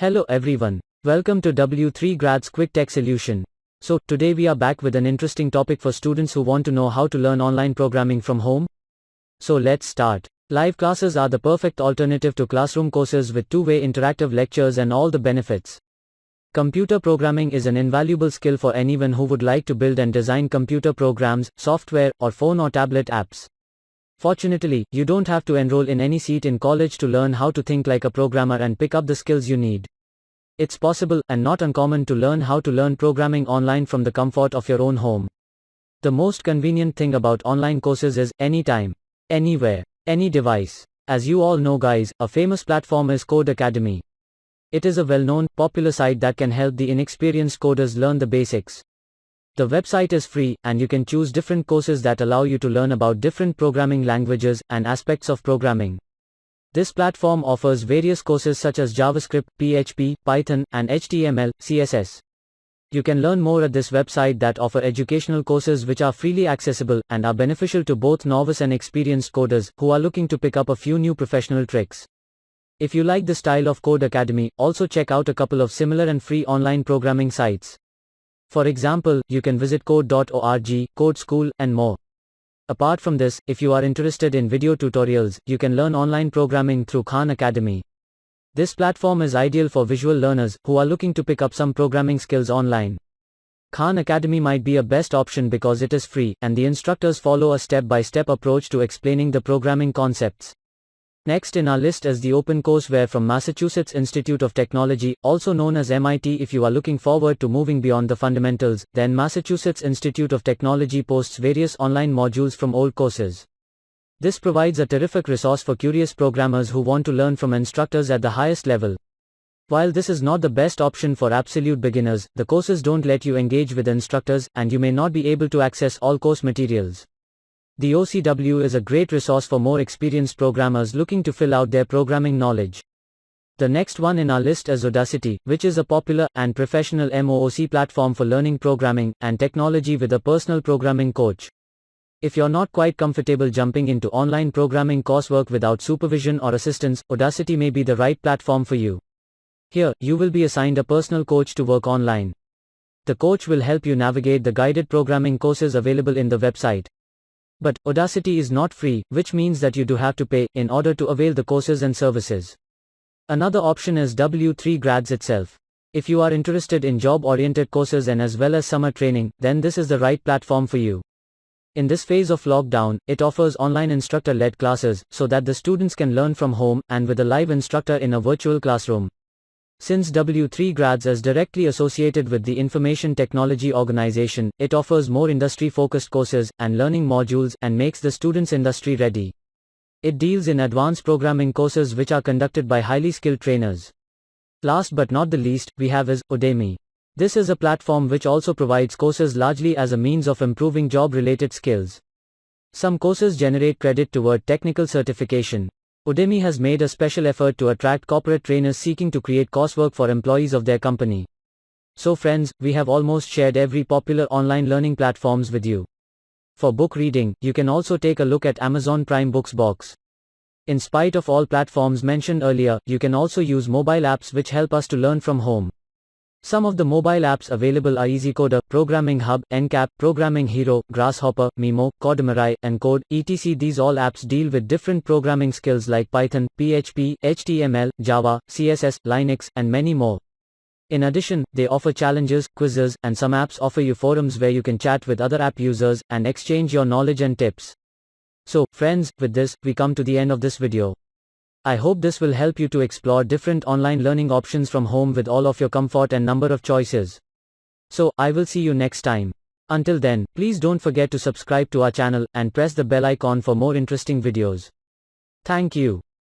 Hello everyone. Welcome to W3 Grad's Quick Tech Solution. So, today we are back with an interesting topic for students who want to know how to learn online programming from home. So let's start. Live classes are the perfect alternative to classroom courses with two-way interactive lectures and all the benefits. Computer programming is an invaluable skill for anyone who would like to build and design computer programs, software, or phone or tablet apps. Fortunately, you don't have to enroll in any seat in college to learn how to think like a programmer and pick up the skills you need. It's possible, and not uncommon, to learn how to learn programming online from the comfort of your own home. The most convenient thing about online courses is anytime, anywhere, any device. As you all know guys, a famous platform is Code Academy. It is a well-known, popular site that can help the inexperienced coders learn the basics. The website is free, and you can choose different courses that allow you to learn about different programming languages and aspects of programming. This platform offers various courses such as JavaScript, PHP, Python, and HTML, CSS. You can learn more at this website that offer educational courses which are freely accessible and are beneficial to both novice and experienced coders who are looking to pick up a few new professional tricks. If you like the style of Code Academy, also check out a couple of similar and free online programming sites. For example, you can visit code.org, Code School, and more. Apart from this, if you are interested in video tutorials, you can learn online programming through Khan Academy. This platform is ideal for visual learners who are looking to pick up some programming skills online. Khan Academy might be a best option because it is free, and the instructors follow a step-by-step approach to explaining the programming concepts. Next in our list is the Open Courseware from Massachusetts Institute of Technology, also known as MIT. If you are looking forward to moving beyond the fundamentals, then Massachusetts Institute of Technology posts various online modules from old courses. This provides a terrific resource for curious programmers who want to learn from instructors at the highest level. While this is not the best option for absolute beginners, the courses don't let you engage with instructors, and you may not be able to access all course materials. The OCW is a great resource for more experienced programmers looking to fill out their programming knowledge. The next one in our list is Audacity, which is a popular and professional MOOC platform for learning programming and technology with a personal programming coach. If you're not quite comfortable jumping into online programming coursework without supervision or assistance, Audacity may be the right platform for you. Here, you will be assigned a personal coach to work online. The coach will help you navigate the guided programming courses available in the website. But Audacity is not free, which means that you do have to pay in order to avail the courses and services. Another option is W3 Grads itself. If you are interested in job-oriented courses and as well as summer training, then this is the right platform for you. In this phase of lockdown, it offers online instructor-led classes so that the students can learn from home and with a live instructor in a virtual classroom. Since W3 Grads is directly associated with the Information Technology Organization, it offers more industry-focused courses and learning modules and makes the students industry-ready. It deals in advanced programming courses which are conducted by highly skilled trainers. Last but not the least, we have is Udemy. This is a platform which also provides courses largely as a means of improving job-related skills. Some courses generate credit toward technical certification. Udemy has made a special effort to attract corporate trainers seeking to create coursework for employees of their company. So friends, we have almost shared every popular online learning platforms with you. For book reading, you can also take a look at Amazon Prime Books box. In spite of all platforms mentioned earlier, you can also use mobile apps which help us to learn from home. Some of the mobile apps available are EasyCoder, Programming Hub, NCAP, Programming Hero, Grasshopper, Mimo, Codemirai, and Code, etc. These all apps deal with different programming skills like Python, PHP, HTML, Java, CSS, Linux, and many more. In addition, they offer challenges, quizzes, and some apps offer you forums where you can chat with other app users and exchange your knowledge and tips. So, friends, with this, we come to the end of this video. I hope this will help you to explore different online learning options from home with all of your comfort and number of choices. So, I will see you next time. Until then, please don't forget to subscribe to our channel and press the bell icon for more interesting videos. Thank you.